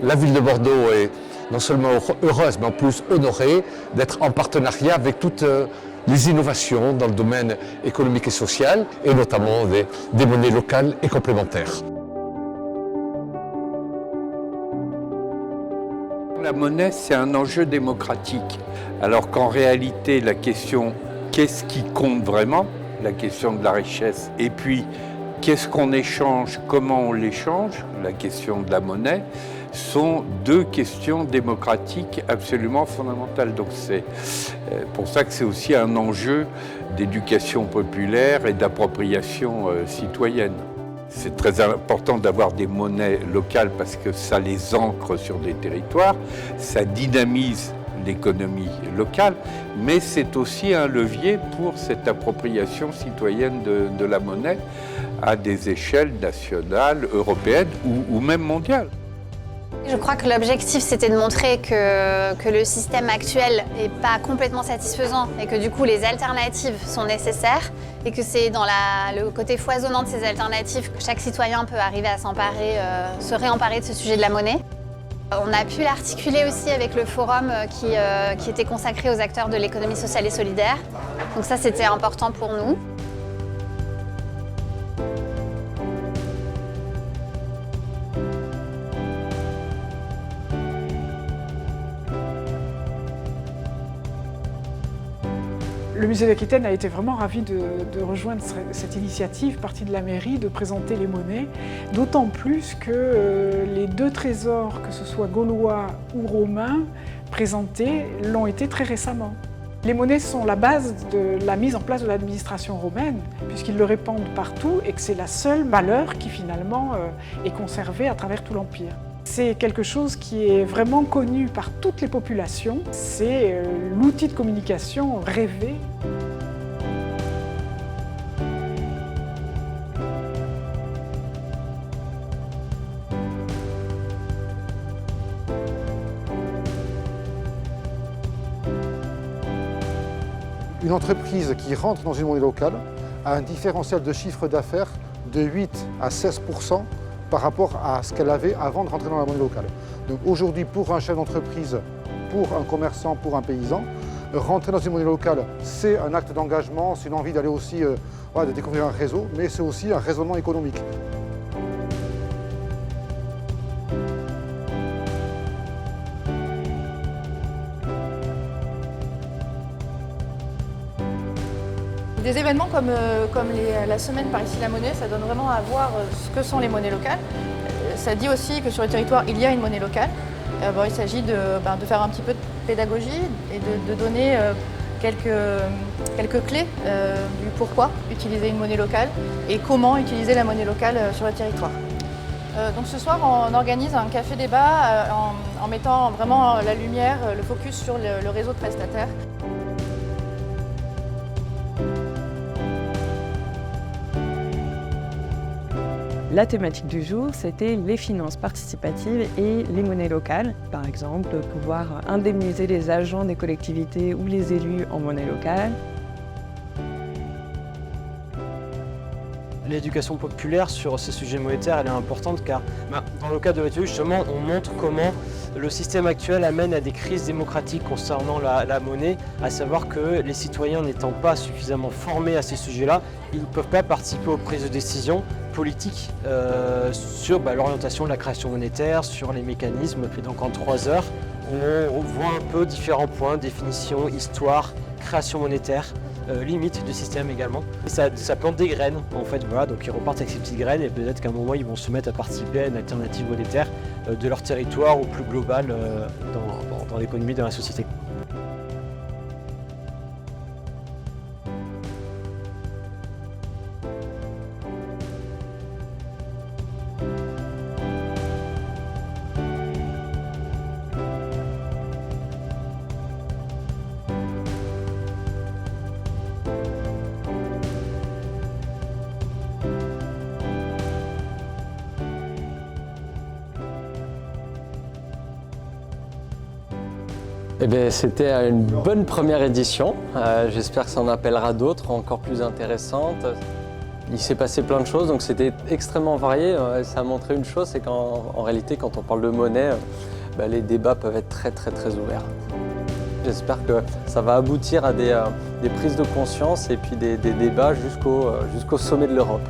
La ville de Bordeaux est non seulement heureuse, mais en plus honorée d'être en partenariat avec toutes les innovations dans le domaine économique et social, et notamment des monnaies locales et complémentaires. La monnaie, c'est un enjeu démocratique, alors qu'en réalité, la question qu'est-ce qui compte vraiment, la question de la richesse, et puis qu'est-ce qu'on échange, comment on l'échange, la question de la monnaie, sont deux questions démocratiques absolument fondamentales. Donc c'est pour ça que c'est aussi un enjeu d'éducation populaire et d'appropriation citoyenne. C'est très important d'avoir des monnaies locales parce que ça les ancre sur des territoires, ça dynamise l'économie locale, mais c'est aussi un levier pour cette appropriation citoyenne de la monnaie à des échelles nationales, européennes ou même mondiales. Je crois que l'objectif, c'était de montrer que le système actuel n'est pas complètement satisfaisant et que du coup, les alternatives sont nécessaires et que c'est dans le côté foisonnant de ces alternatives que chaque citoyen peut arriver à se réemparer de ce sujet de la monnaie. On a pu l'articuler aussi avec le forum qui était consacré aux acteurs de l'économie sociale et solidaire. Donc ça, c'était important pour nous. Le musée d'Aquitaine a été vraiment ravi de rejoindre cette initiative partie de la mairie de présenter les monnaies, d'autant plus que les deux trésors, que ce soit gaulois ou romains, présentés l'ont été très récemment. Les monnaies sont la base de la mise en place de l'administration romaine, puisqu'ils le répandent partout et que c'est la seule valeur qui finalement est conservée à travers tout l'Empire. C'est quelque chose qui est vraiment connu par toutes les populations. C'est l'outil de communication rêvé. Une entreprise qui rentre dans une monnaie locale a un différentiel de chiffre d'affaires de 8 à 16% par rapport à ce qu'elle avait avant de rentrer dans la monnaie locale. Donc aujourd'hui, pour un chef d'entreprise, pour un commerçant, pour un paysan, rentrer dans une monnaie locale, c'est un acte d'engagement, c'est une envie d'aller aussi de découvrir un réseau, mais c'est aussi un raisonnement économique. Des événements comme la semaine par ici la monnaie, ça donne vraiment à voir ce que sont les monnaies locales. Ça dit aussi que sur le territoire, il y a une monnaie locale. Il s'agit de faire un petit peu de pédagogie et de donner quelques clés du pourquoi utiliser une monnaie locale et comment utiliser la monnaie locale sur le territoire. Donc ce soir, on organise un café-débat en mettant vraiment la lumière, le focus sur le réseau de prestataires. La thématique du jour, c'était les finances participatives et les monnaies locales. Par exemple, pouvoir indemniser les agents des collectivités ou les élus en monnaie locale. L'éducation populaire sur ces sujets monétaires, elle est importante car dans le cas de l'étude, justement, on montre comment le système actuel amène à des crises démocratiques concernant la monnaie, à savoir que les citoyens n'étant pas suffisamment formés à ces sujets-là, ils ne peuvent pas participer aux prises de décision politiques sur l'orientation de la création monétaire, sur les mécanismes. Et donc en 3 heures, on voit un peu différents points, définition, histoire, création monétaire, limite du système également. Et ça plante des graines en fait, voilà, donc ils repartent avec ces petites graines et peut-être qu'à un moment ils vont se mettre à participer à une alternative monétaire de leur territoire ou plus global dans l'économie, dans la société. C'était une bonne première édition. J'espère que ça en appellera d'autres encore plus intéressantes. Il s'est passé plein de choses, donc c'était extrêmement varié. Ça a montré une chose, c'est qu'en réalité, quand on parle de monnaie, les débats peuvent être très ouverts. J'espère que ça va aboutir à des prises de conscience et puis des débats jusqu'au sommet de l'Europe.